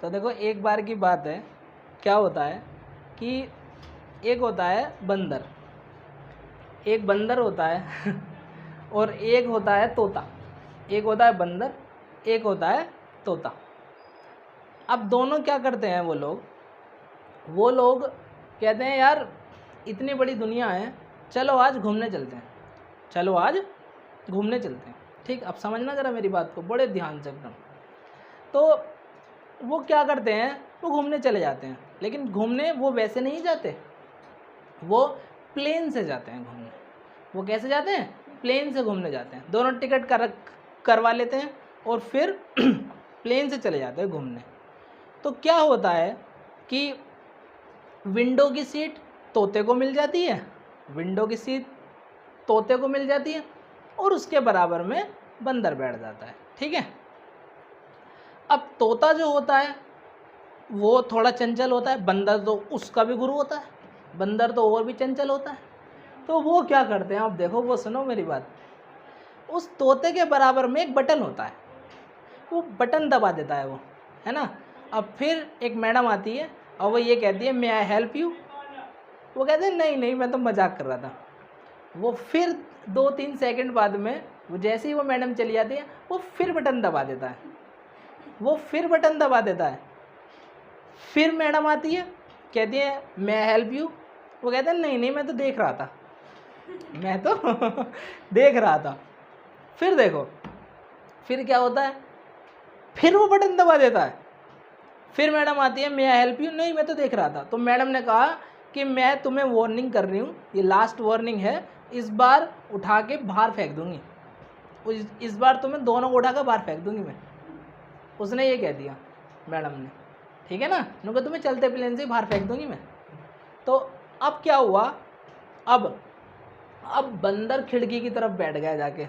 तो देखो एक बार की बात है, क्या होता है कि एक होता है बंदर, एक बंदर होता है और एक होता है तोता। एक होता है बंदर, एक होता है तोता। अब दोनों क्या करते हैं, वो लोग कहते हैं यार इतनी बड़ी दुनिया है, चलो आज घूमने चलते हैं, चलो आज घूमने चलते हैं। ठीक, अब समझना ज़रा मेरी बात को बड़े ध्यान से एकदम। तो वो क्या करते हैं, वो घूमने चले जाते हैं, लेकिन घूमने वो वैसे नहीं जाते, वो प्लेन से जाते हैं घूमने। वो कैसे जाते हैं, प्लेन से घूमने जाते हैं। दोनों टिकट करवा लेते हैं और फिर प्लेन से चले जाते हैं घूमने। तो क्या होता है कि विंडो की सीट तोते को मिल जाती है, विंडो की सीट तोते को मिल जाती है और उसके बराबर में बंदर बैठ जाता है। ठीक है, अब तोता जो होता है वो थोड़ा चंचल होता है, बंदर तो उसका भी गुरु होता है, बंदर तो और भी चंचल होता है। तो वो क्या करते हैं, अब देखो, वो सुनो मेरी बात, उस तोते के बराबर में एक बटन होता है, वो बटन दबा देता है वो, है ना। अब फिर एक मैडम आती है और वो ये कहती है, मे आई हेल्प यू। वो कहते हैं नहीं नहीं, मैं तो मजाक कर रहा था। वो फिर 2-3 सेकंड बाद में, वो जैसे ही वो मैडम चली जाती है, वो फिर बटन दबा देता है, वो फिर बटन दबा देता है। फिर मैडम आती है, कहती है मे आई हेल्प यू। वो कहते हैं नहीं नहीं, मैं तो देख रहा था, मैं तो देख रहा था। फिर देखो, फिर क्या होता है, फिर वो बटन दबा देता है। फिर मैडम आती है, मे आई हेल्प यू। नहीं, मैं तो देख रहा था। तो मैडम ने कहा कि मैं तुम्हें वार्निंग कर रही हूँ, ये लास्ट वार्निंग है, इस बार उठा के बाहर फेंक दूंगी, इस बार तुम्हें दोनों को उठा कर बाहर फेंक दूंगी मैं। उसने ये कह दिया मैडम ने, ठीक है ना, उनको तुम्हें चलते प्लेन से बाहर फेंक दूंगी मैं। तो अब क्या हुआ, अब बंदर खिड़की की तरफ बैठ गया जाके।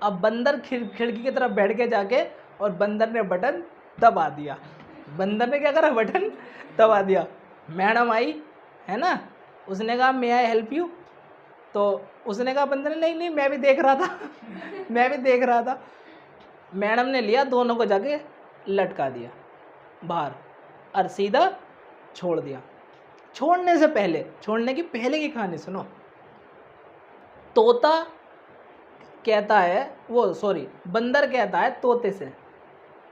अब बंदर खिड़की की तरफ बैठ के जाके, और बंदर ने बटन दबा दिया। बंदर ने क्या करा, बटन दबा दिया। मैडम आई, है ना, उसने कहा मे आई हेल्प यू। तो उसने कहा, बंदर ने नहीं नहीं, मैं भी देख रहा था मैं भी देख रहा था। मैडम ने लिया, दोनों को जाके लटका दिया बाहर और सीधा छोड़ दिया। छोड़ने की पहले की कहानी सुनो। तोता कहता है, बंदर कहता है तोते से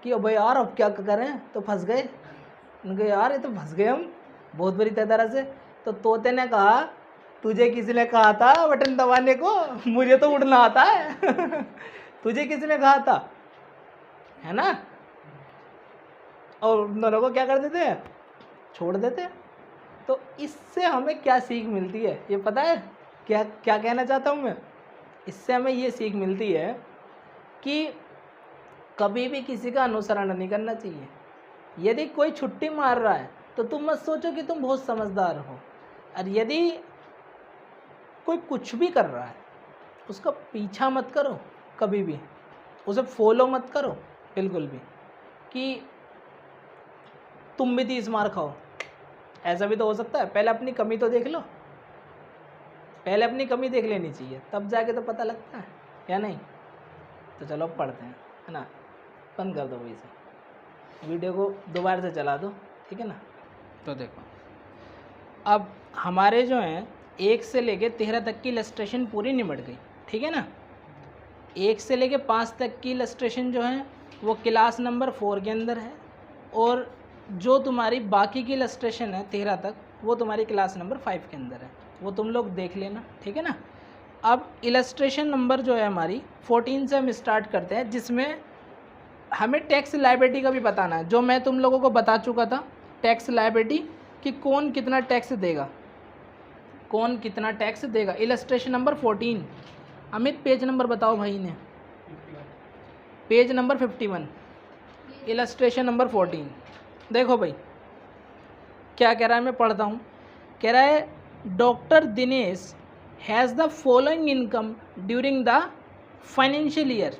कि भाई यार अब क्या करें, तो फंस गए। उनके यार ये तो फंस गए हम बहुत बुरी तरह से। तो तोते ने कहा, तुझे किसी ने कहा था बटन दबाने को, मुझे तो उड़ना आता है तुझे किसी ने कहा था, है ना। और दोनों को क्या कर देते हैं, छोड़ देते हैं। तो इससे हमें क्या सीख मिलती है, ये पता है क्या क्या कहना चाहता हूँ मैं। इससे हमें ये सीख मिलती है कि कभी भी किसी का अनुसरण नहीं करना चाहिए। यदि कोई छुट्टी मार रहा है तो तुम मत सोचो कि तुम बहुत समझदार हो, और यदि कोई कुछ भी कर रहा है उसका पीछा मत करो, कभी भी उसे फॉलो मत करो बिल्कुल भी, कि तुम भी 30 मार खाओ। ऐसा भी तो हो सकता है, पहले अपनी कमी तो देख लो, पहले अपनी कमी देख लेनी चाहिए, तब जाके तो पता लगता है, क्या नहीं। तो चलो अब पढ़ते हैं, है ना। बंद कर दो वही से, वीडियो को दोबारा से चला दो, ठीक है ना। तो देखो, अब हमारे जो हैं 1 से लेके 13 तक की इलस्ट्रेशन पूरी निमट गई, ठीक है ना। 1 से लेके 5 तक की इलस्ट्रेशन जो है वो क्लास नंबर 4 के अंदर है, और जो तुम्हारी बाकी की इलस्ट्रेशन है 13 तक, वो तुम्हारी क्लास नंबर 5 के अंदर है, वो तुम लोग देख लेना, ठीक है ना। अब इलस्ट्रेशन नंबर जो है हमारी 14 से हम स्टार्ट करते हैं, जिसमें हमें टैक्स लायबिलिटी का भी बताना है, जो मैं तुम लोगों को बता चुका था, टैक्स लायबिलिटी कि कौन कितना टैक्स देगा, कौन कितना टैक्स देगा। Illustration number 14। Amit page number बताओ भाई ने, पेज नंबर 51, इलस्ट्रेशन नंबर 14। देखो भाई क्या कह रहा है, मैं पढ़ता हूँ। कह रहा है, doctor Dinesh has the following income during the financial year.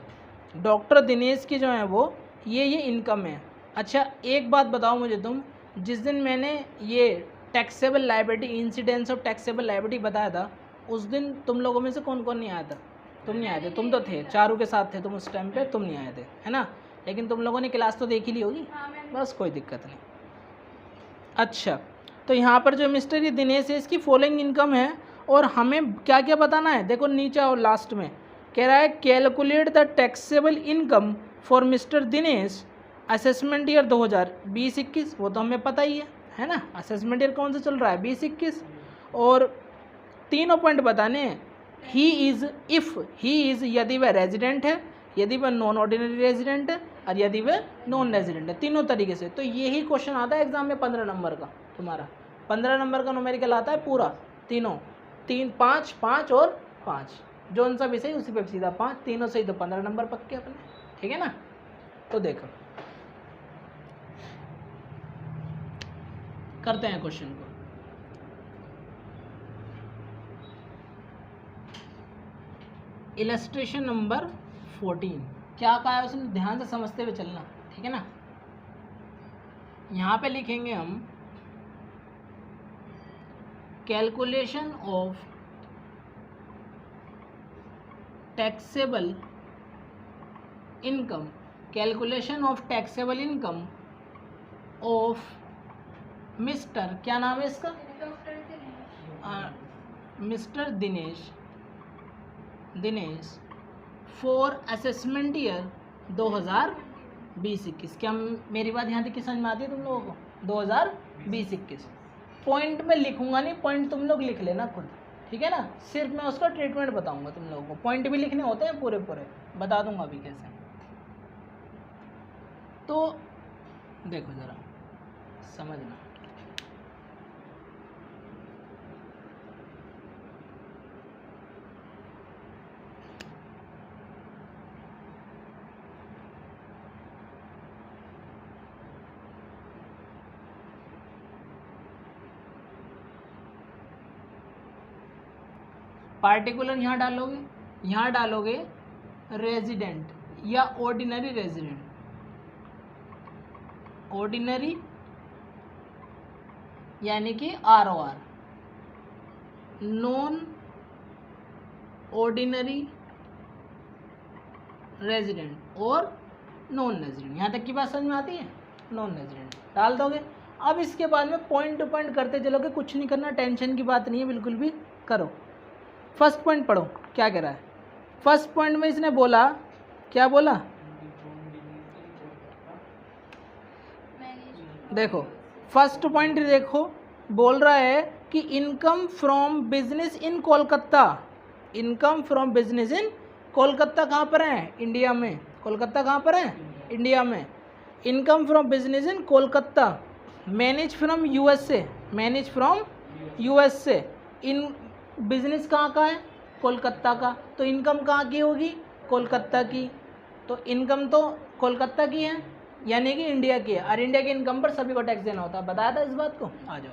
Doctor Dinesh की जो है वो ये इनकम है। अच्छा एक बात बताओ मुझे तुम, जिस दिन मैंने ये taxable liability, incidence of taxable liability बताया था, उस दिन तुम लोगों में से कौन कौन नहीं आया था? तुम नहीं आए थे, तुम तो थे, चारों के साथ थे तुम उस टाइम पे, तुम नहीं आए थे, है ना। लेकिन तुम लोगों ने क्लास तो देख ही ली होगी, बस कोई दिक्कत नहीं। अच्छा, तो यहाँ पर जो मिस्टर ये दिनेश है इसकी फॉलोइंग इनकम है और हमें क्या क्या बताना है। देखो नीचे और लास्ट में कह रहा है calculate the taxable income for mister Dinesh assessment year 2020-21। वो तो हमें पता ही है ना, असेसमेंट ईयर कौन सा चल रहा है 20-21। और तीनों पॉइंट बताने हैं। He is, if he is यदि वह रेजिडेंट है, यदि वह नॉन ऑर्डिनरी रेजिडेंट है और यदि वह नॉन रेजिडेंट है, तीनों तरीके से। तो यही क्वेश्चन आता है एग्जाम में 15 नंबर का, तुम्हारा 15 नंबर का न्यूमेरिकल आता है पूरा, तीनों 3 5 5 और 5, जो सा भी सही उसी पे सीधा 5, तीनों सही तो 15 नंबर पक्के अपने, ठीक है ना। तो देखो करते हैं क्वेश्चन को। इलस्ट्रेशन नंबर 14 क्या कहा है उसने, ध्यान से समझते हुए चलना, ठीक है ना। यहाँ पे लिखेंगे हम calculation of taxable income, calculation of taxable income of mister, क्या नाम है इसका, mister Dinesh for assessment year 2020-21। क्या मेरी बात यहाँ तक की समझ में आती है तुम लोगों को, 2020-21। पॉइंट में लिखूंगा नहीं, पॉइंट तुम लोग लिख लेना खुद, ठीक है ना। सिर्फ मैं उसका ट्रीटमेंट बताऊंगा तुम लोगों को, पॉइंट भी लिखने होते हैं पूरे पूरे, बता दूंगा अभी कैसे। तो देखो ज़रा समझना, पार्टिकुलर यहाँ डालोगे रेजिडेंट या ऑर्डिनरी रेजिडेंट, ऑर्डिनरी यानी कि ROR, नॉन ऑर्डिनरी रेजिडेंट और नॉन रेजिडेंट। यहाँ तक की बात समझ में आती है, नॉन रेजिडेंट डाल दोगे। अब इसके बाद में पॉइंट टू पॉइंट करते चलोगे, कुछ नहीं करना, टेंशन की बात नहीं है बिल्कुल भी, करो। फर्स्ट पॉइंट पढ़ो क्या कह रहा है। फर्स्ट पॉइंट में इसने बोला, क्या बोला, देखो फर्स्ट पॉइंट देखो, बोल रहा है कि income from business in Kolkata, income from business इन कोलकाता कहाँ पर है, इंडिया में। कोलकाता कहाँ पर है, इंडिया में। Income from business in Kolkata, manage from USA, manage from USA। In business कहाँ का है, कोलकाता का, तो इनकम कहाँ की होगी, कोलकाता की। तो इनकम तो कोलकाता की है यानी कि इंडिया की है, और इंडिया की इनकम पर सभी को टैक्स देना होता है, बताया था इस बात को। आ जाओ,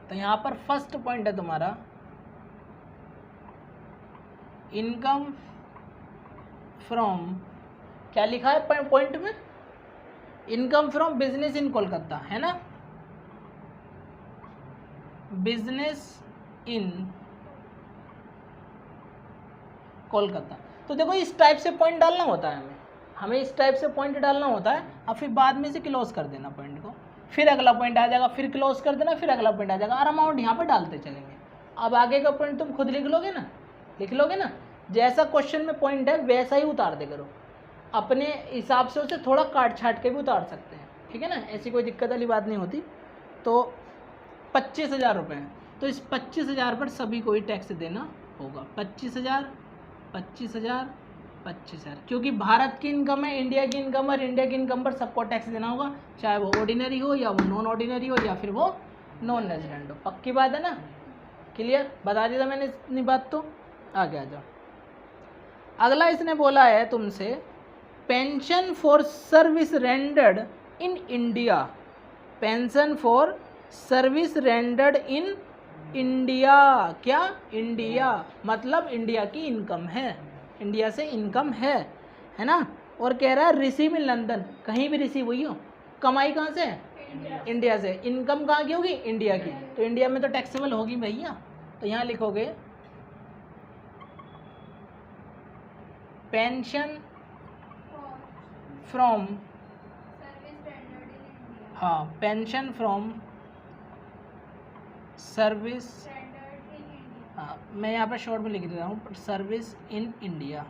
तो यहाँ पर फर्स्ट पॉइंट है तुम्हारा इनकम फ्रॉम, क्या लिखा है पॉइंट में, इनकम फ्रॉम बिजनेस इन कोलकाता, है ना, बिजनेस इन कोलकाता। तो देखो इस टाइप से पॉइंट डालना होता है हमें इस टाइप से पॉइंट डालना होता है, और फिर बाद में से क्लोज कर देना पॉइंट को, फिर अगला पॉइंट आ जाएगा, फिर क्लोज कर देना, फिर अगला पॉइंट आ जाएगा, और अमाउंट यहाँ पर डालते चलेंगे। अब आगे का पॉइंट तुम खुद लिख लोगे ना, जैसा क्वेश्चन में पॉइंट है वैसा ही उतार दे करो, अपने हिसाब से उसे थोड़ा काट छाट के भी उतार सकते हैं, ठीक है ना, ऐसी कोई दिक्कत वाली बात नहीं होती। तो 25,000 रुपये हैं, तो इस 25,000 पर सभी को ही टैक्स देना होगा, 25,000 25,000 25,000, क्योंकि भारत की इनकम है, इंडिया की इनकम, और इंडिया की इनकम पर सबको टैक्स देना होगा, चाहे वो ऑर्डिनरी हो या वो नॉन ऑर्डिनरी हो या फिर वो नॉन रेजिडेंट हो। पक्की बात है ना, क्लियर, बता दिया था मैंने इतनी बात। तो आगे आ जाओ। अगला इसने बोला है तुमसे pension for service rendered in India, pension for service rendered in India, क्या, इंडिया मतलब इंडिया की इनकम है, इंडिया से इनकम है ना। और कह रहा है रिसीव इन लंदन, कहीं भी रिसीव हुई हो, कमाई कहाँ से है, इंडिया से, इनकम कहाँ की होगी, इंडिया की, तो इंडिया में तो टैक्सेबल होगी भैया। तो यहाँ लिखोगे पेंशन फ्रॉम हाँ, पेंशन फ्रॉम सर्विस, हाँ मैं यहाँ पे शॉर्ट में लिख रहा हूँ, सर्विस इन इंडिया।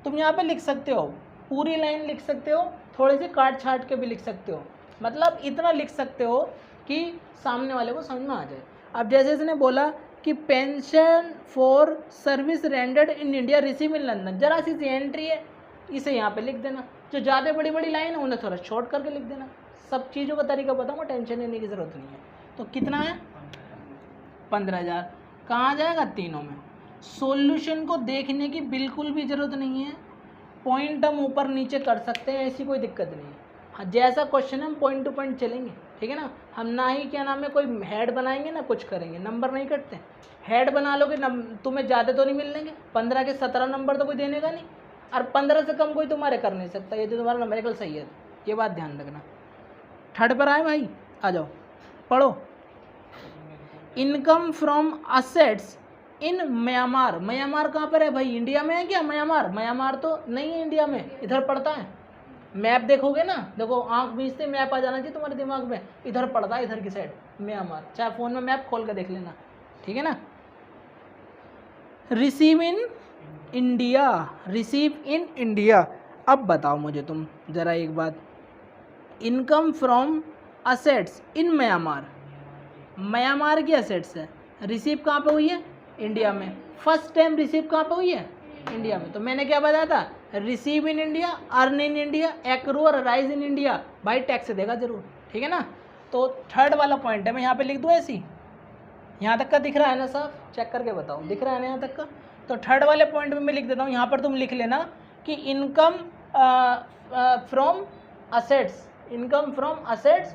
तुम यहाँ पे लिख सकते हो, पूरी लाइन लिख सकते हो, थोड़ी सी काट छाट के भी लिख सकते हो, मतलब इतना लिख सकते हो कि सामने वाले को समझ में आ जाए। अब जैसे इसने बोला कि pension for service rendered in India receive in London, जरा सी एंट्री है, इसे यहाँ पे लिख देना। जो ज़्यादा बड़ी बड़ी लाइन है उन्हें थोड़ा शॉर्ट करके लिख देना। सब चीज़ों का तरीका बताऊँगा, टेंशन लेने की ज़रूरत नहीं है। तो कितना है? 15,000। कहाँ जाएगा? तीनों में। सॉल्यूशन को देखने की बिल्कुल भी ज़रूरत नहीं है, पॉइंट हम ऊपर नीचे कर सकते हैं, ऐसी कोई दिक्कत नहीं है। हाँ, जैसा क्वेश्चन है हम पॉइंट टू पॉइंट चलेंगे, ठीक है ना। हम ना ही क्या नाम है कोई हेड बनाएंगे ना कुछ करेंगे, नंबर नहीं कटते। हेड बना लोगे तुम्हें ज़्यादा तो नहीं मिलेंगे, 15 के 17 नंबर तो कोई देने का नहीं, और 15 से कम कोई तुम्हारे कर नहीं सकता, ये तो तुम्हारा नंबरिकल सही है, ये बात ध्यान रखना। थर्ड पर आए भाई, आ जाओ पढ़ो। Income from assets in Myanmar. Myanmar कहाँ पर है भाई? इंडिया में है क्या म्यांमार? म्यांमार तो नहीं है इंडिया में, इधर पड़ता है। मैप देखोगे ना, देखो आंख बीचते मैप आ जाना चाहिए तुम्हारे दिमाग में, इधर पड़ता है, इधर की साइड म्यांमार। चाहे फ़ोन में मैप खोल कर देख लेना, ठीक है ना। Receive in India, receive in India. अब बताओ मुझे तुम ज़रा एक बात, income from assets in Myanmar, Myanmar की असेट्स है, रिसीव कहाँ पे हुई है? इंडिया में। फर्स्ट टाइम रिसीव कहाँ पे हुई है? इंडिया में। तो मैंने क्या बताया था? Receive in India, earn in India, accrue और राइज इन इंडिया। भाई टैक्स देगा जरूर, ठीक है ना। तो थर्ड वाला पॉइंट है, मैं यहाँ पे लिख दूँ ऐसी, यहाँ तक का दिख रहा है ना साहब? चेक करके बताओ, दिख रहा है ना यहाँ तक का? तो थर्ड वाले पॉइंट में मैं लिख देता हूँ, यहाँ पर तुम लिख लेना कि income from assets, income from assets,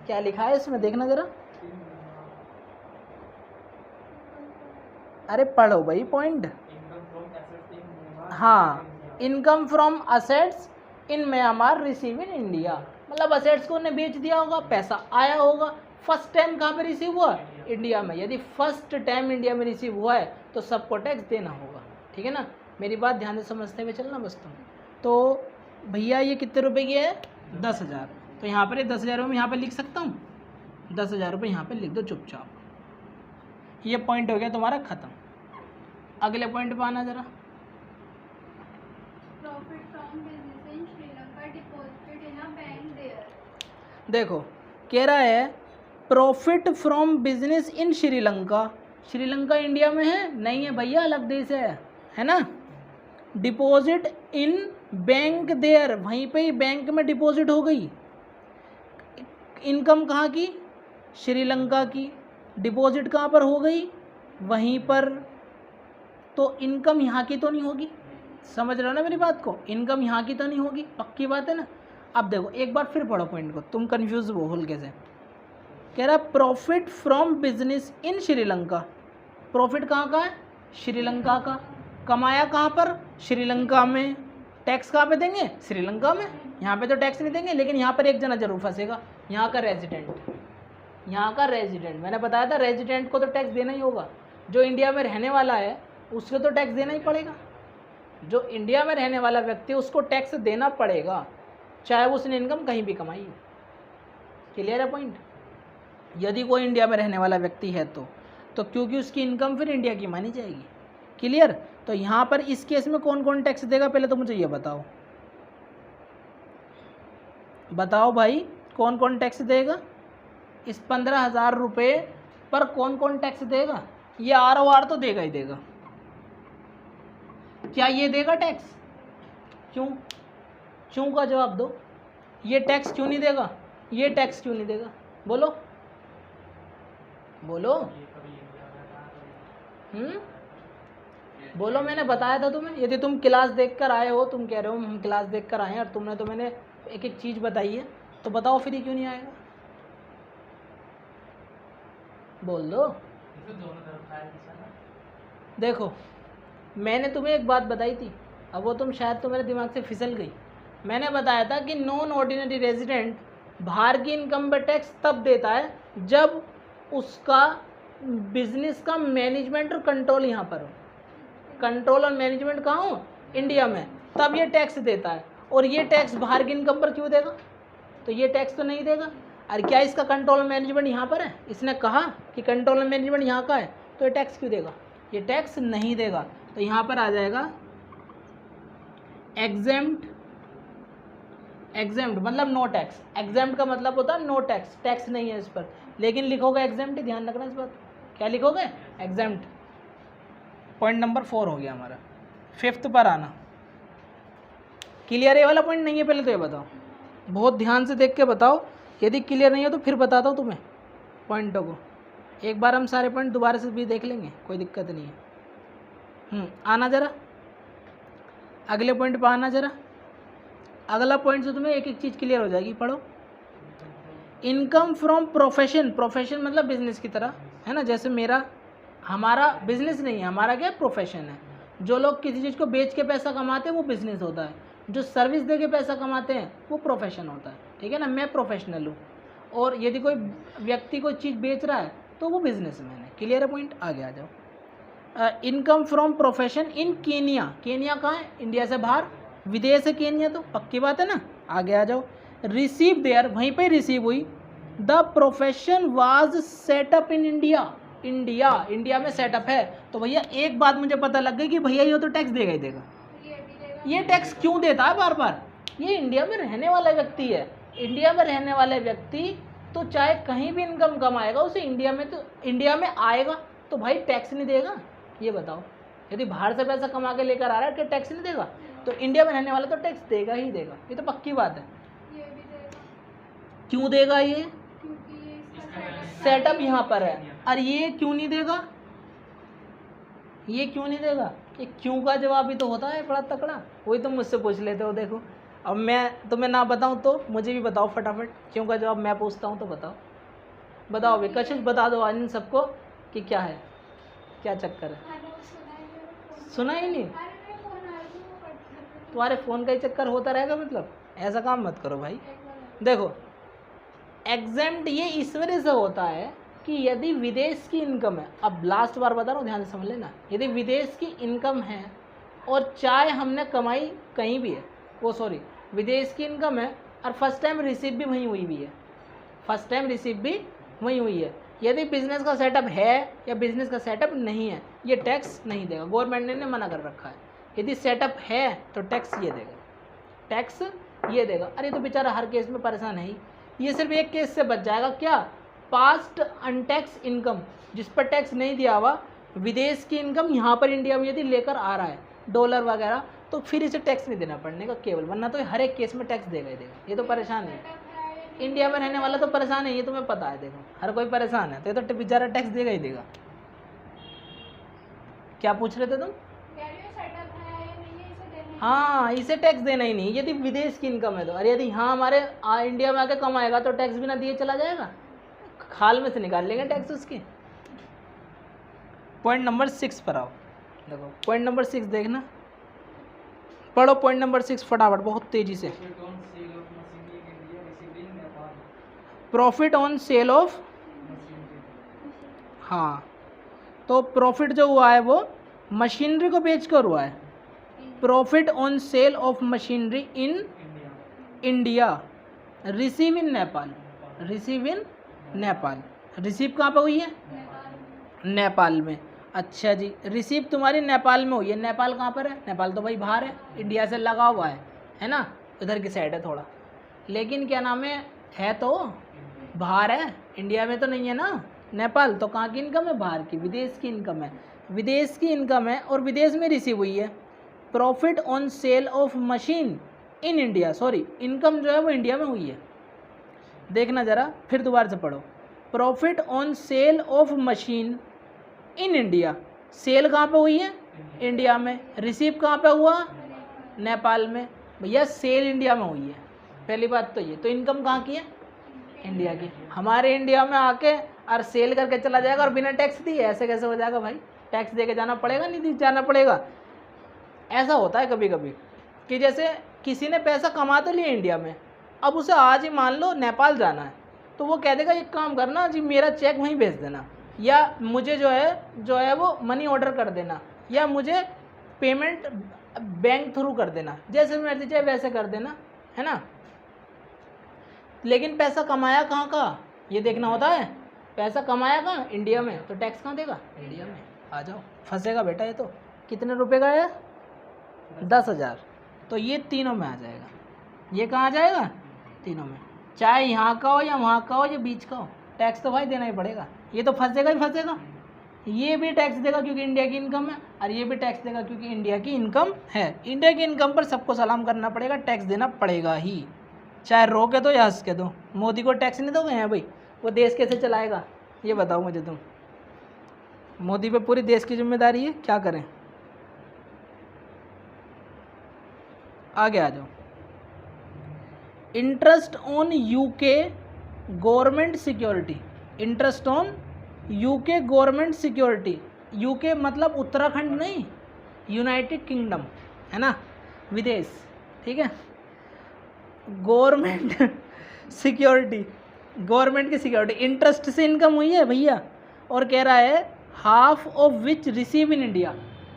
क्या लिखा है इसमें देखना ज़रा, अरे पढ़ो भाई पॉइंट। हाँ, income from assets in Myanmar receive in India, मतलब असेट्स को उन्हें बेच दिया होगा, पैसा आया होगा। फर्स्ट टाइम कहाँ पे रिसीव हुआ? इंडिया में। यदि फर्स्ट टाइम इंडिया में रिसीव हुआ है तो सबको टैक्स देना होगा, ठीक है ना। मेरी बात ध्यान से समझते हुए चलना बस तुम। तो भैया ये कितने रुपए की है? 10,000। तो यहाँ पर 10,000 में यहाँ पर लिख सकता हूँ, 10,000 रुपये यहाँ पर लिख दो चुपचाप। ये पॉइंट हो गया तुम्हारा ख़त्म। अगले पॉइंट पे आना ज़रा। देखो कह रहा है profit from business in Sri Lanka. Sri Lanka India में है? नहीं है भैया, अलग देश है ना। डिपॉजिट इन बैंक देयर, वहीं पे ही बैंक में डिपॉजिट हो गई। इनकम कहाँ की? श्रीलंका की। डिपॉजिट कहाँ पर हो गई? वहीं पर। तो इनकम यहाँ की तो नहीं होगी, समझ रहे हो ना मेरी बात को? इनकम यहाँ की तो नहीं होगी, पक्की बात है ना। अब देखो एक बार फिर पढ़ो पॉइंट को, तुम कंफ्यूज हो हल्के से। कह रहा profit from business in Sri Lanka, profit कहाँ का है? श्रीलंका का। कमाया कहाँ पर? श्रीलंका में। टैक्स कहाँ पे देंगे? श्रीलंका में। यहाँ पे तो टैक्स नहीं देंगे, लेकिन यहाँ पर एक जना जरूर फंसेगा, यहाँ का रेजिडेंट। यहाँ का रेजिडेंट, मैंने बताया था रेजिडेंट को तो टैक्स देना ही होगा। जो इंडिया में रहने वाला है उसको तो टैक्स देना ही पड़ेगा। जो इंडिया में रहने वाला व्यक्ति उसको टैक्स देना पड़ेगा, चाहे उसने इनकम कहीं भी कमाई हो। क्लियर है पॉइंट? यदि कोई इंडिया में रहने वाला व्यक्ति है तो क्योंकि उसकी इनकम फिर इंडिया की मानी जाएगी। क्लियर? तो यहाँ पर इस केस में कौन कौन टैक्स देगा, पहले तो मुझे ये बताओ, बताओ भाई कौन कौन टैक्स देगा? इस 15,000 रुपये पर कौन कौन टैक्स देगा? ये ROR तो देगा ही देगा। क्या ये देगा टैक्स? क्यों का जवाब दो। ये टैक्स क्यों नहीं देगा? ये टैक्स क्यों नहीं देगा? बोलो बोलो, मैंने बताया था तुम्हें। यदि तुम क्लास देखकर आए हो, तुम कह रहे हो हम क्लास देखकर आए हैं और तुमने तो मैंने एक एक चीज़ बताई है, तो बताओ फिर ये क्यों नहीं आएगा? बोल दो। देखो मैंने तुम्हें एक बात बताई थी, अब वो तुम शायद तो मेरे दिमाग से फिसल गई। मैंने बताया था कि नॉन ऑर्डिनरी रेजिडेंट बाहर की इनकम पर टैक्स तब देता है जब उसका बिजनेस का मैनेजमेंट और कंट्रोल यहाँ पर हो। कंट्रोल और मैनेजमेंट कहाँ हो? इंडिया में। तब ये टैक्स देता है। और ये टैक्स बाहर की इनकम पर क्यों देगा? तो ये टैक्स तो नहीं देगा। अरे क्या इसका कंट्रोल मैनेजमेंट यहाँ पर है, इसने कहा कि कंट्रोल मैनेजमेंट यहाँ का है, तो ये टैक्स क्यों देगा, ये टैक्स नहीं देगा। तो यहाँ पर आ जाएगा एग्जेम्प्ट, एग्जेम्प्ट मतलब नो टैक्स, एग्जेम्प्ट का मतलब होता है नो टैक्स, टैक्स नहीं है इस पर, लेकिन लिखोगे एग्जेम्प्ट, ध्यान रखना इस बात, क्या लिखोगे एग्जेम्प्ट। पॉइंट नंबर 4 हो गया हमारा। 5th पर आना, क्लियर है वाला पॉइंट नहीं है, पहले तो ये बताओ, बहुत ध्यान से देख के बताओ, यदि क्लियर नहीं हो तो फिर बताता हूँ तुम्हें पॉइंटों को, एक बार हम सारे पॉइंट दोबारा से भी देख लेंगे, कोई दिक्कत नहीं है। आना जरा अगले पॉइंट पर आना जरा, अगला पॉइंट से तुम्हें एक एक चीज़ क्लियर हो जाएगी, पढ़ो। इनकम फ्रॉम प्रोफेशन, प्रोफेशन मतलब बिजनेस की तरह है ना, जैसे मेरा, हमारा बिजनेस नहीं है, हमारा क्या प्रोफेशन है। जो लोग किसी चीज़ को बेच के पैसा कमाते हैं वो बिजनेस होता है, जो सर्विस दे के पैसा कमाते हैं वो प्रोफेशन होता है, ठीक है ना। मैं प्रोफेशनल हूँ, और यदि कोई व्यक्ति कोई चीज़ बेच रहा है तो वो बिजनेसमैन है। क्लियर है पॉइंट, आगे आ जाओ। Income from profession in Kenya, Kenya कहाँ है, इंडिया से बाहर, विदेश है केनिया, तो पक्की बात है ना। आगे आ जाओ। रिसीव देयर, वहीं पे रिसीव हुई। The profession was setup in India, India, India में सेटअप है। तो भैया एक बात मुझे पता लग गई कि भैया ये तो टैक्स देगा ही देगा। ये टैक्स क्यों देता है बार बार, ये इंडिया में रहने वाला व्यक्ति है, इंडिया में रहने वाले व्यक्ति तो चाहे कहीं भी इनकम कमाएगा उसे इंडिया में, तो इंडिया में आएगा तो भाई टैक्स नहीं देगा। ये बताओ, यदि बाहर से पैसा कमा के लेकर आ रहा है कि टैक्स नहीं देगा, तो इंडिया में रहने वाला तो टैक्स देगा ही देगा, ये तो पक्की बात है। क्यों देगा, ये सेटअप यहाँ पर है, और ये क्यों नहीं देगा, ये क्यों नहीं देगा, ये क्यों का जवाब ही तो होता है बड़ा तकड़ा, वही तुम मुझसे पूछ लेते हो। देखो अब मैं तुम्हें ना बताऊं तो मुझे भी बताओ फटाफट, क्यों का जवाब मैं पूछता हूं तो बताओ, बताओ भाई कशिश, बता दो आज इन सबको कि क्या है, क्या चक्कर है। सुना ही नहीं, तुम्हारे फ़ोन का ही चक्कर होता रहेगा, मतलब ऐसा काम मत करो भाई। देखो एग्जेम्प्ट ये इस वजह से होता है कि यदि विदेश की इनकम है, अब लास्ट बार बता रहा हूँ ध्यान से समझ लेना, यदि विदेश की इनकम है और चाहे हमने कमाई कहीं भी है, वो सॉरी विदेश की इनकम है और फर्स्ट टाइम रिसीव भी वहीं हुई भी है, फर्स्ट टाइम रिसीव भी वहीं हुई है, यदि बिजनेस का सेटअप है या बिजनेस का सेटअप नहीं है, ये टैक्स नहीं देगा, गवर्नमेंट ने मना कर रखा है। यदि सेटअप है तो टैक्स ये देगा, टैक्स ये देगा। अरे तो बेचारा हर केस में परेशान है ही, ये सिर्फ एक केस से बच जाएगा, क्या, पास्ट अनटैक्स इनकम, जिस पर टैक्स नहीं दिया हुआ, विदेश की इनकम यहाँ पर इंडिया में यदि लेकर आ रहा है डॉलर वगैरह, तो फिर इसे टैक्स नहीं देना पड़ने का केवल, वरना तो हर एक केस में टैक्स देगा ही देगा। ये तो परेशान है, इंडिया में रहने वाला तो परेशान है, ये तुम्हें पता है, देखो हर कोई परेशान है, तो ये तो बेचारा टैक्स देगा ही देगा। क्या पूछ रहे थे तुम? हाँ, इसे टैक्स देना ही नहीं यदि विदेश की इनकम है तो। अरे यदि हाँ हमारे इंडिया में आके कमाएगा तो टैक्स बिना दिए चला जाएगा, खाल में से निकाल लेंगे टैक्स उसके। पॉइंट नंबर 6 पर आओ, देखो पॉइंट नंबर 6 देखना, पढ़ो पॉइंट नंबर 6 फटाफट बहुत तेजी से। प्रॉफिट ऑन सेल ऑफ, हाँ तो प्रॉफिट जो हुआ है वो मशीनरी को बेचकर हुआ है। Profit on sale of machinery in India, receive in Nepal, receive in Nepal, receive कहाँ पे हुई है? नेपाल में। अच्छा जी, रिसीव तुम्हारी नेपाल में हुई है, नेपाल कहाँ पर है? नेपाल तो भाई बाहर है, इंडिया से लगा हुआ है ना, उधर की साइड है थोड़ा, लेकिन क्या नाम है तो बाहर है, इंडिया में तो नहीं है ना नेपाल। तो कहाँ की इनकम है? बाहर की, विदेश की इनकम है, विदेश की इनकम है और विदेश में रिसीव हुई है। Profit on sale of machine in India, sorry income जो है वो इंडिया में हुई है। देखना ज़रा, फिर दोबारा से पढ़ो। Profit on sale of machine in India, sale कहाँ पे हुई है? इंडिया में। रिसीव कहाँ पे हुआ? नेपाल में। भैया सेल इंडिया में हुई है, पहली बात तो ये। तो इनकम कहाँ की है? इंडिया की। हमारे इंडिया में आके और सेल करके चला जाएगा और बिना टैक्स दिए, ऐसे कैसे हो जाएगा भाई? टैक्स दे के जाना पड़ेगा, नहीं जाना पड़ेगा। ऐसा होता है कभी कभी कि जैसे किसी ने पैसा कमा तो लिया इंडिया में, अब उसे आज ही मान लो नेपाल जाना है, तो वो कह देगा एक काम करना जी, मेरा चेक वहीं भेज देना, या मुझे जो है वो मनी ऑर्डर कर देना, या मुझे पेमेंट बैंक थ्रू कर देना, जैसे मर्जी चाहे वैसे कर देना, है ना। लेकिन पैसा कमाया कहाँ का ये देखना होता है। पैसा कमाया कहाँ, इंडिया में, तो टैक्स कहाँ देगा, इंडिया में। आ जाओ, फंसेगा बेटा ये तो। कितने रुपए का है, 10,000, तो ये तीनों में आ जाएगा। ये कहाँ आ जाएगा, तीनों में, चाहे यहाँ का हो या वहाँ का हो या बीच का हो, टैक्स तो भाई देना ही पड़ेगा। ये तो फंसेगा ही फंसेगा। ये भी टैक्स देगा क्योंकि इंडिया की इनकम है, और ये भी टैक्स देगा क्योंकि इंडिया की इनकम है। इंडिया की इनकम पर सबको सलाम करना पड़ेगा, टैक्स देना पड़ेगा ही, चाहे रो के दो या हंस के दो। मोदी को टैक्स नहीं दोगे हैं भाई, वो देश कैसे चलाएगा ये बताओ मुझे तुम। मोदी पे पूरी देश की जिम्मेदारी है, क्या करें। आगे आ जाओ। Interest on UK government security, interest on UK government security. UK मतलब उत्तराखंड नहीं, यूनाइटेड किंगडम है ना, विदेश, ठीक है। गवर्नमेंट सिक्योरिटी, गवर्नमेंट की सिक्योरिटी, इंटरेस्ट से इनकम हुई है भैया, और कह रहा है half of which receive in India,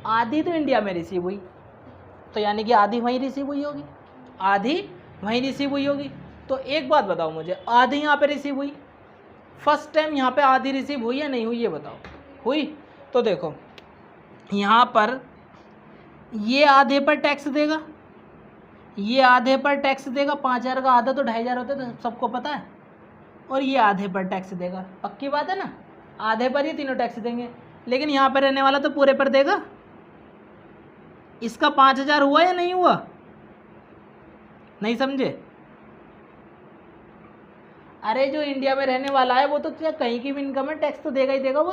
आधी तो इंडिया में रिसीव हुई, तो यानी कि आधी वहीं रिसीव हुई होगी, आधी वहीं रिसीव हुई होगी। तो एक बात बताओ मुझे, आधी यहाँ पे रिसीव हुई, फर्स्ट टाइम यहाँ पे आधी रिसीव हुई या नहीं हुई ये बताओ, हुई। तो देखो यहाँ पर ये आधे पर टैक्स देगा, ये आधे पर टैक्स देगा, 5,000 का आधा तो 2,500 होता है, तो सबको पता है, और ये आधे पर टैक्स देगा, पक्की बात है ना, आधे पर ही तीनों टैक्स देंगे। लेकिन यहाँ पर रहने वाला तो पूरे पर देगा। इसका 5,000 हुआ या नहीं हुआ, नहीं समझे। अरे जो इंडिया में रहने वाला है वो तो कहीं की भी इनकम है, टैक्स तो देगा ही देगा, वो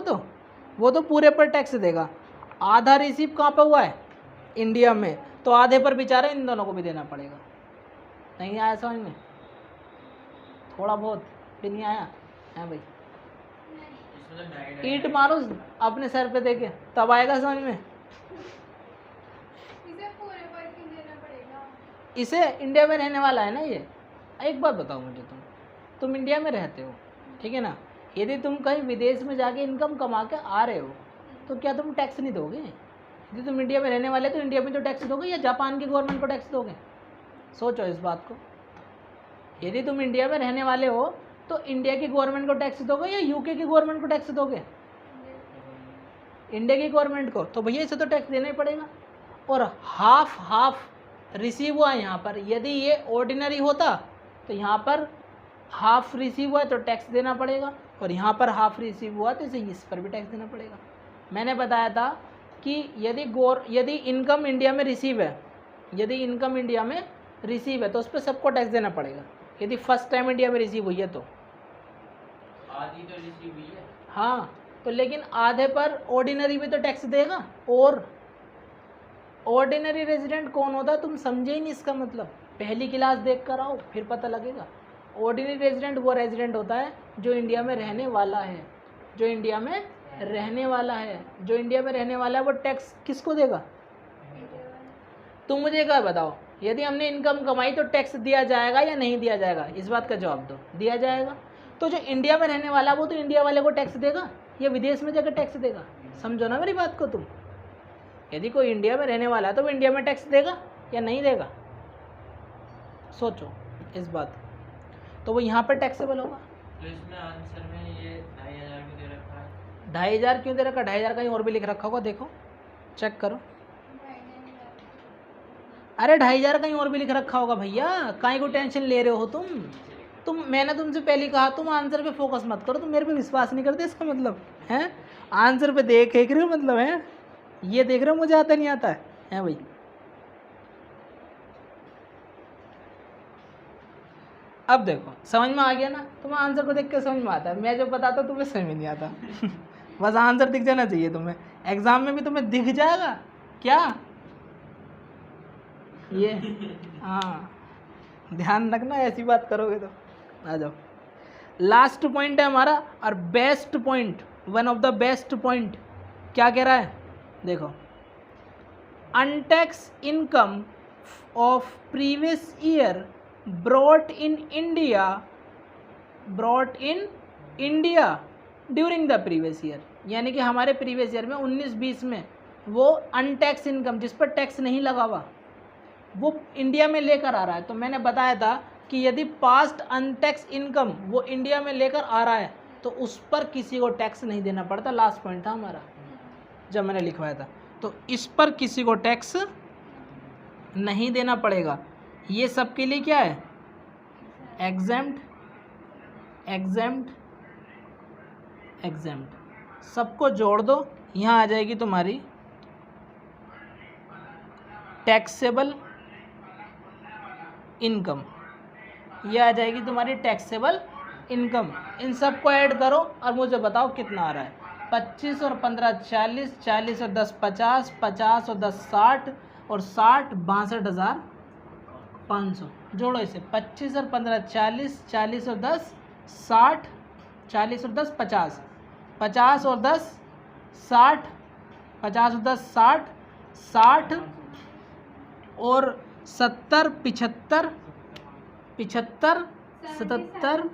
तो पूरे पर टैक्स देगा। आधा रिसीव कहाँ पे हुआ है, इंडिया में, तो आधे पर बेचारा इन दोनों को भी देना पड़ेगा। नहीं आया समझ में, थोड़ा बहुत भी नहीं आया है भाई, ईंट मारो अपने सर पे देके तब आएगा समझ में। इसे इंडिया में रहने वाला है ना ये। एक बात बताओ मुझे, तुम इंडिया में रहते हो, ठीक है ना, यदि तुम कहीं विदेश में जाके इनकम कमा के आ रहे हो तो क्या तुम टैक्स नहीं दोगे। यदि तुम इंडिया में रहने वाले तो इंडिया में तो टैक्स दोगे, या जापान की गवर्नमेंट को टैक्स दोगे, सोचो इस बात को। यदि तुम इंडिया में रहने वाले हो तो इंडिया की गवर्नमेंट को टैक्स दोगे या यूके की गवर्नमेंट को टैक्स दोगे, इंडिया की गवर्नमेंट को, तो भैया इसे तो टैक्स देना ही पड़ेगा। और हाफ रिसीव हुआ यहाँ पर, यदि ये ऑर्डिनरी होता तो यहाँ पर हाफ रिसीव हुआ तो टैक्स देना पड़ेगा, और यहाँ पर हाफ रिसीव हुआ तो इस पर भी टैक्स देना पड़ेगा। मैंने बताया था कि यदि इनकम इंडिया में रिसीव है, यदि इनकम इंडिया में रिसीव है तो उस पर सबको टैक्स देना पड़ेगा, यदि फर्स्ट टाइम इंडिया में रिसीव हुई है तो। आधी तो रिसीव हुई है, हाँ, तो लेकिन आधे पर ऑर्डिनरी भी तो टैक्स देगा। और ऑर्डिनरी रेजिडेंट कौन होता है, तुम समझे ही नहीं इसका मतलब, पहली क्लास देख कर आओ फिर पता लगेगा। ऑर्डिनरी रेजिडेंट वो रेजिडेंट होता है जो इंडिया में रहने वाला है, जो इंडिया में रहने वाला है, जो इंडिया में रहने वाला है, वो टैक्स किसको देगा। तुम मुझे क्या बताओ, यदि हमने इनकम कमाई तो टैक्स दिया जाएगा या नहीं दिया जाएगा, इस बात का जवाब दो। दिया जाएगा। तो जो इंडिया में रहने वाला वो तो इंडिया वाले को टैक्स देगा या विदेश में जाकर टैक्स देगा, समझो ना मेरी बात को तुम। यदि कोई इंडिया में रहने वाला है तो वो इंडिया में टैक्स देगा या नहीं देगा, सोचो इस बात। तो वो यहाँ पर टैक्सेबल होगा। तो इसमें आंसर में ये 2,500 क्यों दे रखा है, 2,500 क्यों दे रखा, 2,500 कहीं और भी लिख रखा होगा, देखो चेक करो। अरे 2,500 कहीं और भी लिख रखा होगा भैया, काहे को टेंशन ले रहे हो तुम। मैंने तुमसे पहले कहा तुम आंसर पे फोकस मत करो, तुम मेरे पे विश्वास नहीं करते, इसका मतलब है आंसर पे देख रहे हो, मतलब है ये देख रहे हो मुझे आता नहीं आता है भाई। अब देखो समझ में आ गया ना, तुम्हें आंसर को देख के समझ में आता है, मैं जो बताता हूँ तुम्हें समझ में नहीं आता बस आंसर दिख जाना चाहिए तुम्हें, एग्जाम में भी तुम्हें दिख जाएगा क्या ये। हाँ ध्यान रखना, ऐसी बात करोगे तो। आ जाओ, लास्ट पॉइंट है हमारा और best point, one of the best point. क्या कह रहा है देखो, untaxed income of previous year brought in India during the previous year, यानी कि हमारे प्रीवियस ईयर में 19-20 में वो अनटैक्स इनकम जिस पर टैक्स नहीं लगा हुआ वो इंडिया में लेकर आ रहा है। तो मैंने बताया था कि यदि पास्ट अनटैक्स इनकम वो इंडिया में लेकर आ रहा है तो उस पर किसी को टैक्स नहीं देना पड़ता। लास्ट पॉइंट था हमारा जब मैंने लिखवाया था, तो इस पर किसी को टैक्स नहीं देना पड़ेगा। ये सबके लिए क्या है? Exempt, exempt, exempt. सबको जोड़ दो, यहाँ आ जाएगी तुम्हारी टैक्सेबल इनकम, ये आ जाएगी तुम्हारी टैक्सेबल इनकम। इन सबको ऐड करो और मुझे बताओ कितना आ रहा है। 25 और 15 40, 40 और 10 50, 50 और 10 60 और 60 62,500। जोड़ो इसे, 25 और 15 40, 40 और 10 60, 40 और 10 50, 50 और 10 60, 50 और 10 60, 60 और 70 75, 75 77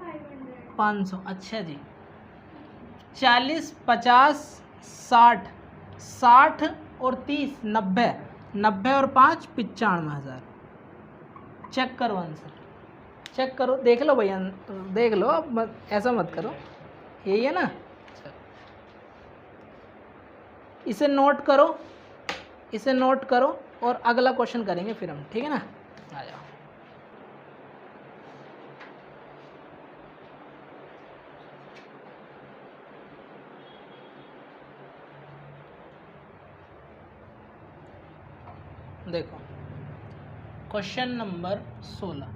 500। अच्छा जी, 40 50 60, 60 और 30 90, 90 और 5 95,000। चेक करो आंसर, चेक करो, देख लो भैया, देख लो, अब मत, ऐसा मत करो, यही है ना। इसे नोट करो, इसे नोट करो और अगला क्वेश्चन करेंगे फिर हम, ठीक है ना। आ जाओ। देखो क्वेश्चन नंबर 16।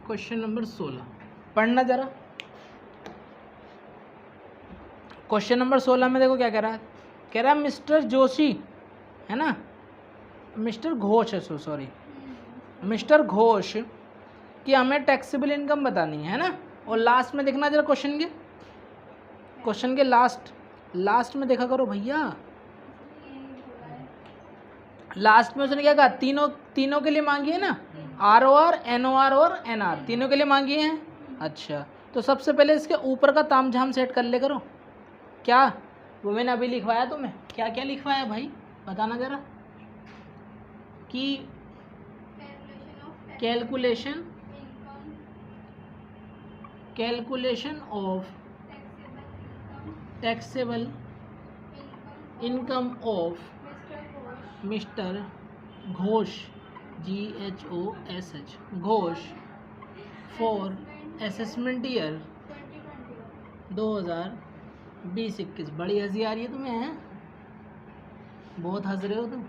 क्वेश्चन नंबर 16 पढ़ना जरा। क्वेश्चन नंबर 16 में देखो क्या कह रहा है। कह रहा है मिस्टर जोशी, है ना, मिस्टर घोष है, सॉरी, मिस्टर घोष कि हमें टैक्सेबल इनकम बतानी है ना। और लास्ट में देखना जरा क्वेश्चन के लास्ट में देखा करो भैया। लास्ट में उसने क्या कहा, तीनों के लिए मांगी है ना, ROR NOR और NR, तीनों के लिए मांगी है। अच्छा, तो सबसे पहले इसके ऊपर का तामझाम सेट कर ले करो। क्या वो मैंने अभी लिखवाया तुम्हें, क्या क्या लिखवाया भाई बताना जरा। कि calculation of taxable income of mister Ghosh, GHOSH, Ghosh for assessment year 2020-21। बड़ी हंसी आ रही है तुम्हें, हैं? बहुत हंस रहे हो तुम।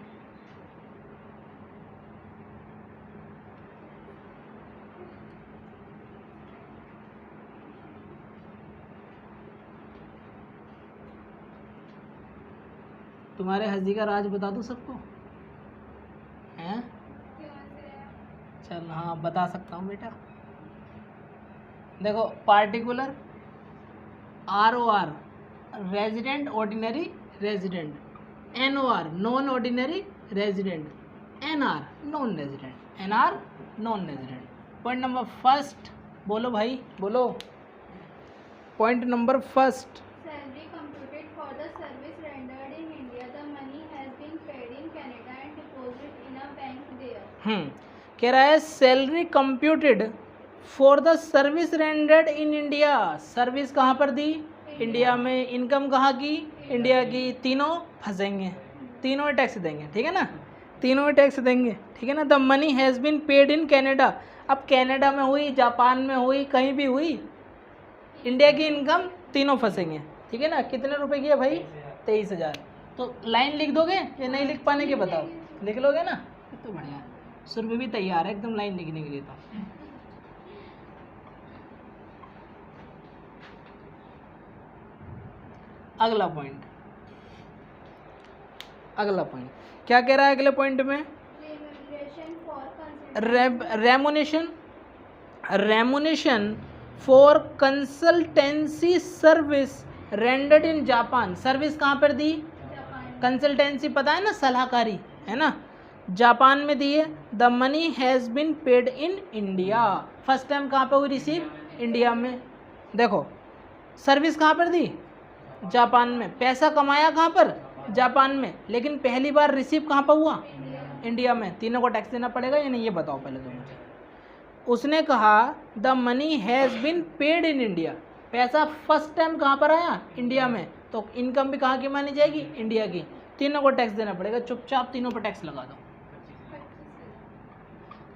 तुम्हारे हंसी का राज बता दूं सबको, हैं? चल हाँ बता सकता हूँ बेटा। देखो particular ROR resident ordinary resident, NOR non ordinary resident, NR non resident, NR non resident. Point number first बोलो भाई, बोलो। Point number first, Salary computed for the service rendered in India. The money has been paid in Canada and deposited in a bank there. कह रहा है salary computed for the service rendered in India. Service कहाँ पर दी? India में। Income कहाँ की? India की। तीनों फंसेंगे, तीनों टैक्स देंगे, ठीक है ना, तीनों टैक्स देंगे, ठीक है ना। The money has been paid in Canada. अब कैनेडा में हुई, जापान में हुई, कहीं भी हुई, इंडिया की इनकम तीनों फंसेंगे, ठीक है ना। कितने रुपए की है भाई? 23,000। तो लाइन लिख दोगे या नहीं लिख पाने के बताओ? लिख लोगे ना, तो बढ़िया। सुरभि भी तैयार है एकदम लाइन लिखने के लिए। तो अगला पॉइंट क्या कह रहा है अगले पॉइंट में? Remuneration for consultancy service rendered in Japan. Service कहाँ पर दी? कंसल्टेंसी पता है ना, सलाहकारी, है ना। जापान में दी है the money has been paid in India. First time कहाँ पे हुई रिसीव? इंडिया में। देखो सर्विस कहाँ पर दी? जापान में। पैसा कमाया कहाँ पर? जापान में। लेकिन पहली बार रिसीव कहाँ पर हुआ? इंडिया में। तीनों को टैक्स देना पड़ेगा या नहीं, ये बताओ पहले तो मुझे। उसने कहा the money has been paid in India, पैसा फर्स्ट टाइम कहाँ पर आया? इंडिया में। तो इनकम भी कहाँ की मानी जाएगी? इंडिया की। तीनों को टैक्स देना पड़ेगा, चुपचाप तीनों पर टैक्स लगा दो।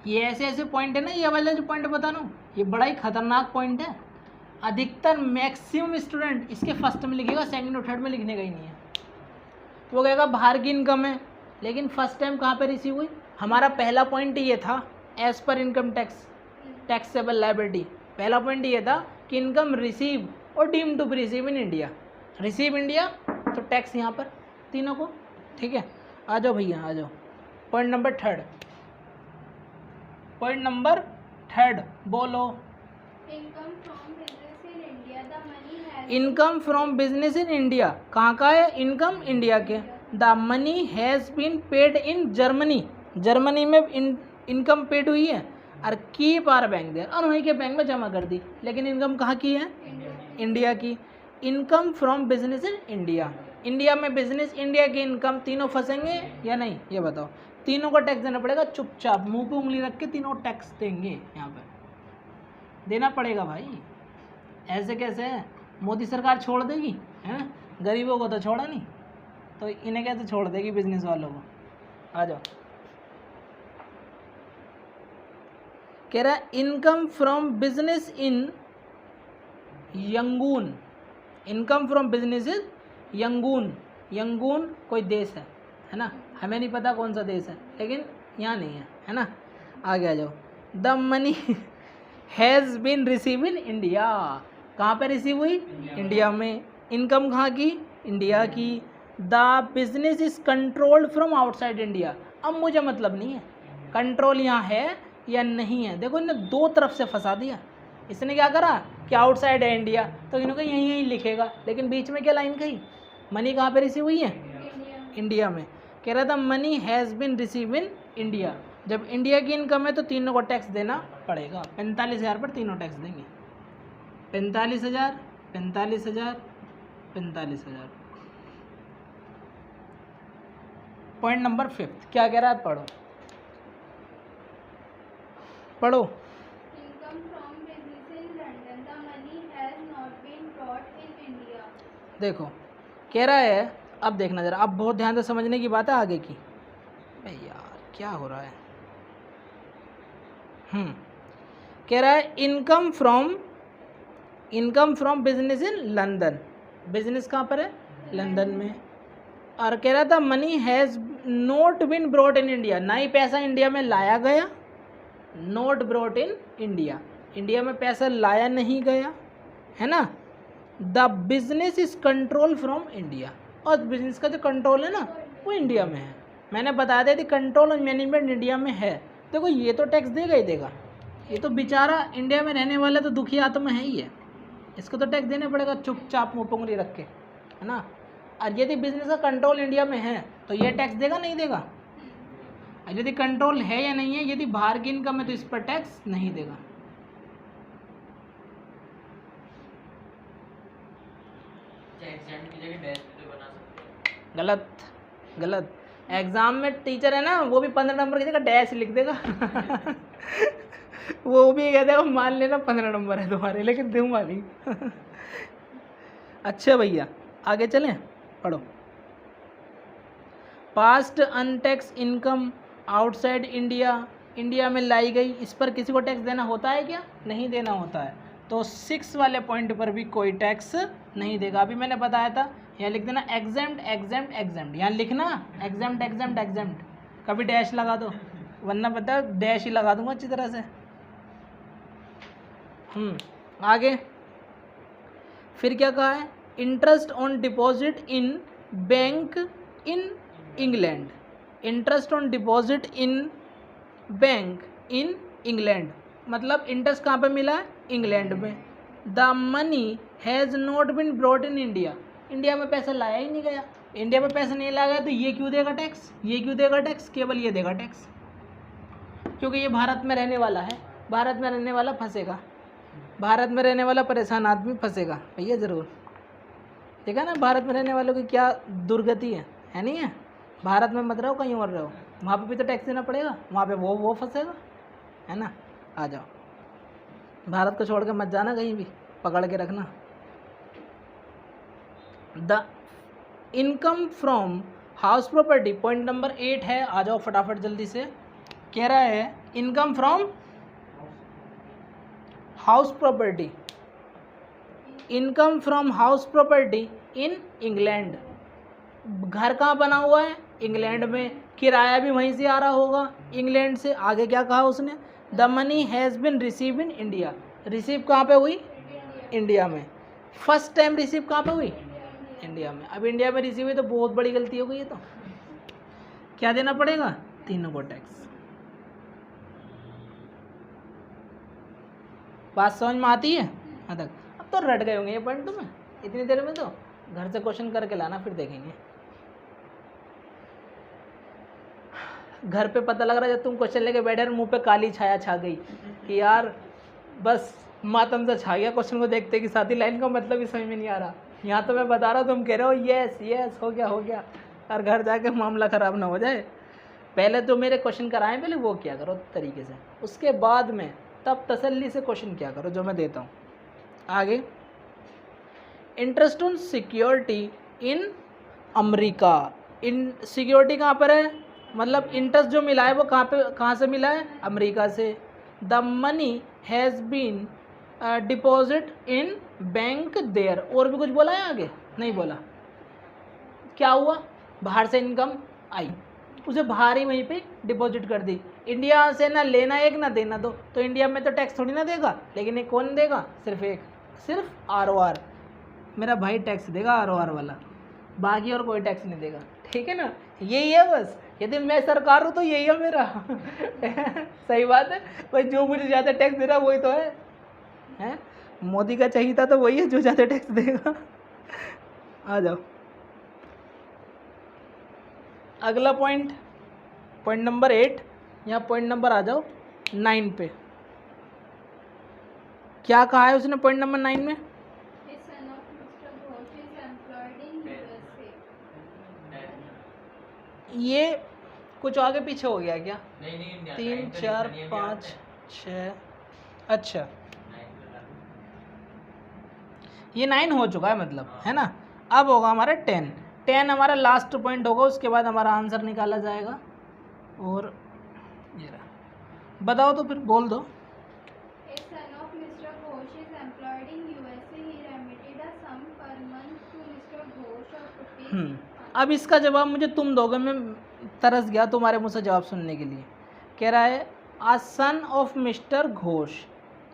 ये ऐसे ऐसे पॉइंट है ना, ये वाला जो पॉइंट बता रहा हूँ ये बड़ा ही खतरनाक पॉइंट है। अधिकतर मैक्सिमम स्टूडेंट इसके फर्स्ट में लिखेगा, सेकंड और थर्ड में लिखने का ही नहीं है। वो कहेगा बाहर की इनकम है, लेकिन फर्स्ट टाइम कहाँ पे रिसीव हुई? हमारा पहला पॉइंट ये था as per income tax taxable liability. पहला पॉइंट ये था कि इनकम रिसीव और deem to be receive in India. Receive India तो टैक्स यहाँ पर तीनों को। ठीक है, आ जाओ भैया आ जाओ। Point number third, point number third बोलो। Income from business in India the money has income from business in India कहाँ का है? इनकम इंडिया के। The money has been paid in Germany, Germany में इनकम पेड हुई है और keep our bank there, और वहीं के बैंक में जमा कर दी। लेकिन इनकम कहाँ की है? इंडिया की। Income from business in India, India में बिजनेस, इंडिया की इनकम, तीनों फंसेंगे या नहीं ये बताओ। तीनों को टैक्स देना पड़ेगा, चुपचाप मुंह पे उंगली रख के तीनों टैक्स देंगे, यहाँ पे देना पड़ेगा भाई। ऐसे कैसे है? मोदी सरकार छोड़ देगी हैं? गरीबों को तो छोड़ा नहीं, तो इन्हें कैसे छोड़ देगी बिजनेस वालों को? आ जाओ। कह रहा है income from business in Yangon, income from business is Yangon. Yangon कोई देश है ना, हमें नहीं पता कौन सा देश है, लेकिन यहाँ नहीं है ना। आगे आ जाओ। The money has been receive in India, कहाँ पे रिसीव हुई? इंडिया में। इनकम कहाँ की? इंडिया की। The business is controlled from outside India. अब मुझे मतलब नहीं है कंट्रोल यहाँ है या नहीं है। देखो इन्हें दो तरफ से फंसा दिया। इसने क्या करा कि आउटसाइड है इंडिया, तो इन्होंने यहीं यहीं लिखेगा, लेकिन बीच में क्या लाइन कही? मनी कहाँ पे रिसीव हुई है? इंडिया में। कह रहा था money has been receive in India. जब इंडिया की इनकम है तो तीनों को टैक्स देना पड़ेगा। 45,000 पर तीनों टैक्स देंगे। 45,000, 45,000, 45,000। पॉइंट नंबर 5 क्या कह रहा है? पढ़ो पढ़ो। Income from business in London the money has not been brought in India. देखो कह रहा है, अब देखना जरा, अब बहुत ध्यान से समझने की बात है आगे की। अरे यार क्या हो रहा है? कह रहा है income from business in London. Business कहाँ पर है? लंदन में। और कह रहा था money has not been brought in India, ना ही पैसा इंडिया में लाया गया। Not brought in India, India में पैसा लाया नहीं गया, है ना। The business is control from India, और बिजनेस का जो कंट्रोल है ना वो इंडिया में है। मैंने बता दिया थी कंट्रोल और मैनेजमेंट इंडिया में है। देखो ये तो टैक्स देगा ही देगा, ये तो बेचारा इंडिया में रहने वाला तो दुखी आत्मा है ही है, इसको तो टैक्स देना पड़ेगा चुपचाप मुँह पे उंगली रख के, है ना। और यदि बिजनेस का कंट्रोल इंडिया में है तो ये टैक्स देगा नहीं देगा? और यदि कंट्रोल है या नहीं है, यदि बाहर की इनकम है तो इस पर टैक्स नहीं देगा। एग्जाम की जगह डैश भी बना सकते हैं। गलत गलत। एग्जाम में टीचर है ना वो भी 15 नंबर की जगह डैश लिख देगा वो भी कह देगा मान लेना 15 नंबर है तुम्हारे, लेकिन दूंगा नहीं अच्छा भैया आगे चलें, पढ़ो। Past untaxed income outside India, India में लाई गई, इस पर किसी को टैक्स देना होता है क्या? नहीं देना होता है। तो 6 वाले पॉइंट पर भी कोई टैक्स नहीं देगा। अभी मैंने बताया था, यहाँ लिख देना एग्जेम्प्ट एग्जेम्प्ट एग्जेम्प्ट, यहाँ लिखना एग्जेम्प्ट एग्जेम्प्ट एग्जेम्प्ट, कभी डैश लगा दो, वरना पता डैश ही लगा दूंगा अच्छी तरह से। आगे फिर क्या कहा है? Interest on deposit in bank in England, interest on deposit in bank in England, मतलब इंटरेस्ट कहाँ पे मिला है? इंग्लैंड में। The money has not been brought in India, India में पैसा लाया ही नहीं गया, इंडिया में पैसे नहीं लाएगा तो ये क्यों देगा टैक्स, ये क्यों देगा टैक्स, केवल ये देगा टैक्स, क्योंकि ये भारत में रहने वाला है, भारत में रहने वाला फंसेगा, भारत में रहने वाला परेशान आदमी फंसेगा भैया ज़रूर। देखा ना भारत में रहने वालों की क्या दुर्गति है नहीं है। भारत में मत रहो, कहीं और रहो, वहाँ पे भी तो टैक्स देना पड़ेगा, वहाँ पे वो फंसेगा, है ना। आ जाओ, भारत को छोड़ के मत जाना कहीं भी, पकड़ के रखना। The income from house property, point number 8 है, आ जाओ फटाफट जल्दी से। कह रहा है income from house property, income from house property in England. घर कहाँ बना हुआ है, इंग्लैंड में, किराया भी वहीं से आ रहा होगा, इंग्लैंड से। आगे क्या कहा उसने, the money has been receive in India, receive कहाँ पे हुई, इंडिया में। फर्स्ट टाइम रिसीव कहाँ पे हुई, इंडिया में। अब इंडिया में रिसीव हुई तो बहुत बड़ी गलती हो गई है, तो क्या देना पड़ेगा, तीनों को टैक्स। बात समझ में आती है हाँ तक। अब तो रट गए होंगे ये पॉइंट तुम्हें इतनी देर में, तो घर से क्वेश्चन करके लाना, फिर देखेंगे। घर पे पता लग रहा है जब तुम क्वेश्चन लेके बैठे और मुंह पे काली छाया छा गई कि यार बस मातम से छा गया क्वेश्चन को देखते कि साथी लाइन का मतलब ही समझ में नहीं आ रहा। यहाँ तो मैं बता रहा हूँ, तुम कह रहे हो यस यस हो गया, और घर जाके मामला ख़राब ना हो जाए। पहले तो मेरे क्वेश्चन कराएं, पहले वो क्या करो तरीके से, उसके बाद में तब तसल्ली से क्वेश्चन क्या करो जो मैं देता हूँ। आगे, interest on security in America. In security कहाँ पर है, मतलब इंटरेस्ट जो मिला है वो कहाँ से मिला है, अमेरिका से। The money has been deposit in bank there. और भी कुछ बोला है आगे, नहीं बोला। क्या हुआ, बाहर से इनकम आई, उसे बाहर ही वहीं पे डिपॉजिट कर दी। इंडिया से ना लेना एक ना देना दो, तो इंडिया में तो टैक्स थोड़ी ना देगा, लेकिन एक कौन देगा, सिर्फ ROR। मेरा भाई टैक्स देगा ROR वाला, बाकी और कोई टैक्स नहीं देगा, ठीक है ना। यही है बस, यदि मैं सरकार हूँ तो यही है मेरा सही बात है भाई, जो मुझे ज़्यादा टैक्स दे रहा वही तो है। मोदी का चाहिए था तो वही है जो ज़्यादा टैक्स देगा। आ जाओ अगला पॉइंट नंबर 8, यहाँ पॉइंट नंबर आ जाओ 9 पे। क्या कहा है उसने पॉइंट नंबर 9 में, ये कुछ आगे पीछे हो गया क्या, नहीं 3 4 5 6, अच्छा ये 9 हो चुका है मतलब, है ना। अब होगा हमारा 10 हमारा लास्ट पॉइंट होगा, उसके बाद हमारा आंसर निकाला जाएगा। और ये रहा, बताओ तो फिर बोल दो। अब इसका जवाब मुझे तुम दोगे, मैं तरस गया तुम्हारे मुँह से जवाब सुनने के लिए। कह रहा है a son of mister Ghosh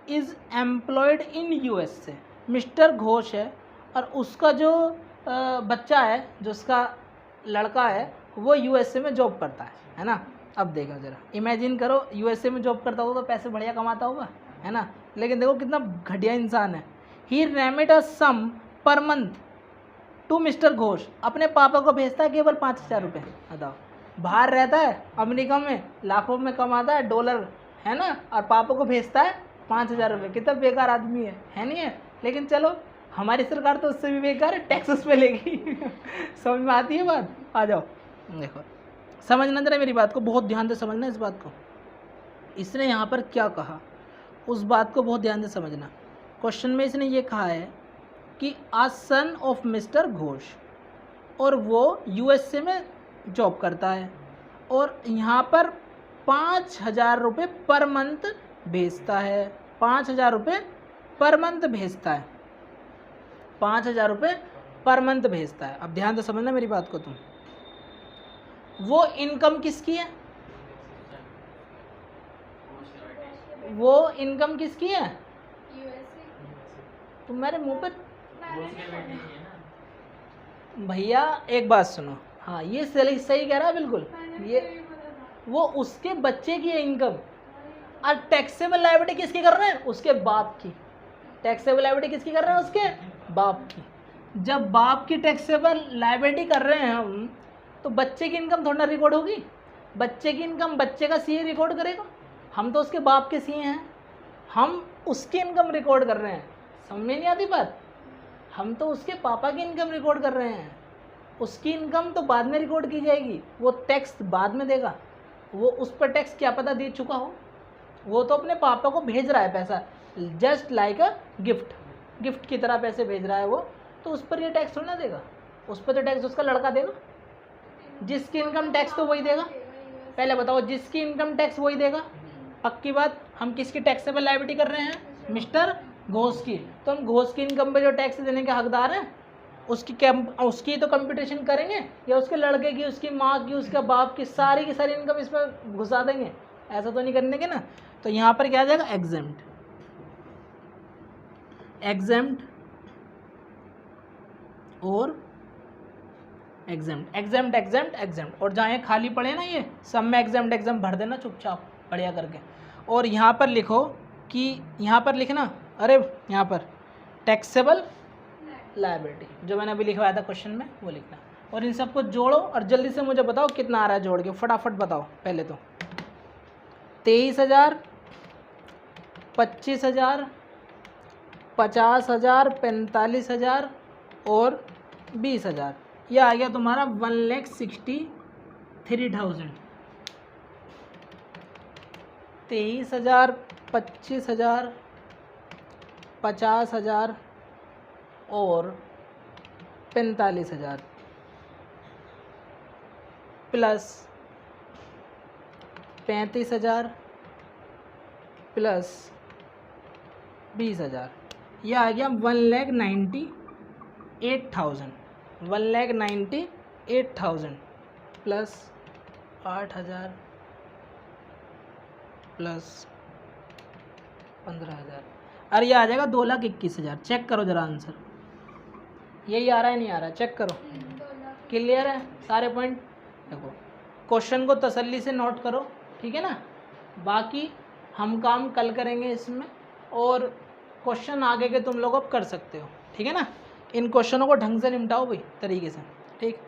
is employed in USA। Mister Ghosh है और उसका जो बच्चा है, जो उसका लड़का है, वो USA में जॉब करता है ना। अब देखो ज़रा, इमेजिन करो USA में जॉब करता होगा तो पैसे बढ़िया कमाता होगा, है ना। लेकिन देखो कितना घटिया इंसान है। ही remit a some per month to mister Ghosh. अपने पापा को भेजता है केवल 5000 रुपये। बताओ, बाहर रहता है अमेरिका में, लाखों में कमाता है डॉलर, है ना, और पापा को भेजता है 5000 रुपये। कितना बेकार आदमी है नहीं है। लेकिन चलो, हमारी सरकार तो उससे भी बेकार है, टैक्स उस पर लेगी समझ में आती है बात। आ जाओ, देखो समझना जरा मेरी बात को, बहुत ध्यान से समझना इस बात को। इसने यहाँ पर क्या कहा, उस बात को बहुत ध्यान से समझना। क्वेश्चन में इसने ये कहा है कि आ सन ऑफ मिस्टर घोष, और वो USA में जॉब करता है और यहाँ पर 5000 रुपये पर मंथ भेजता है। 5000 रुपये पर मंथ भेजता है, 5000 रुपये पर मंथ भेजता है। अब ध्यान से समझना मेरी बात को तुम। वो इनकम किसकी है, वो इनकम किसकी है, तुम्हारे मुंह पर भैया एक बात सुनो। हाँ, ये सही कह रहा है बिल्कुल। ये वो उसके बच्चे की है इनकम, और टैक्सेबल लायबिलिटी किसकी कर रहे हैं, उसके बाप की। टैक्सेबल लायबिलिटी किसकी कर रहे हैं, उसके बाप की। जब बाप की टैक्सेबल लायबिलिटी कर रहे हैं हम, तो बच्चे की इनकम थोड़ा रिकॉर्ड होगी। बच्चे की इनकम बच्चे का सीए रिकॉर्ड करेगा, हम तो उसके बाप के सीए हैं, हम उसकी इनकम रिकॉर्ड कर रहे हैं। समझ में नहीं आती बात? हम तो उसके पापा की इनकम रिकॉर्ड कर रहे हैं, उसकी इनकम तो बाद में रिकॉर्ड की जाएगी, वो टैक्स बाद में देगा। वो उस पर टैक्स क्या पता दे चुका हो, वो तो अपने पापा को भेज रहा है पैसा, जस्ट लाइक अ गिफ्ट की तरह पैसे भेज रहा है वो, तो उस पर ये टैक्स थोड़ा ना देगा, उस पर तो टैक्स उसका लड़का देगा। जिसकी इनकम टैक्स तो वही देगा। पहले बताओ, जिसकी इनकम टैक्स वही देगा, पक्की बात। हम किसकी टैक्सेबल लायबिलिटी कर रहे हैं? मिस्टर घोष की। तो हम घोष की इनकम पे जो टैक्स देने के हकदार हैं, उसकी तो कंप्यूटेशन करेंगे, या उसके लड़के की, उसकी माँ की, उसके बाप की सारी इनकम इस पर घुसा देंगे? ऐसा तो नहीं करने के ना। तो यहाँ पर क्या आ जाएगा? एग्जेम्प्ट और एग्जेम्प्ट। और जहाँ ये खाली पड़े ना, ये सब में एग्जेम्प्ट भर देना चुपचाप बढ़िया करके। और यहाँ पर लिखो कि यहाँ पर लिखना, अरे यहाँ पर टैक्सेबल लायबिलिटी जो मैंने अभी लिखवाया था क्वेश्चन में, वो लिखना। और इन सबको जोड़ो और जल्दी से मुझे बताओ कितना आ रहा है जोड़ के, फटाफट बताओ। पहले तो 23,000, 25,000, 50,000, 45,000 और 20,000, ये आ गया तुम्हारा 1,63,000। 23,000, 25,000, 50,000 और 45,000 प्लस 35,000 प्लस 20,000, यह आ गया 1,98,000। 1,98,000 प्लस 8,000 प्लस 15,000, अरे ये आ जाएगा 2,21,000। चेक करो जरा आंसर, यही आ रहा है नहीं आ रहा है? चेक करो। क्लियर है सारे पॉइंट? देखो क्वेश्चन को तसल्ली से नोट करो, ठीक है ना। बाकी हम काम कल करेंगे इसमें, और क्वेश्चन आगे के तुम लोग अब कर सकते हो, ठीक है ना। इन क्वेश्चनों को ढंग से निपटाओ भाई तरीके से, ठीक।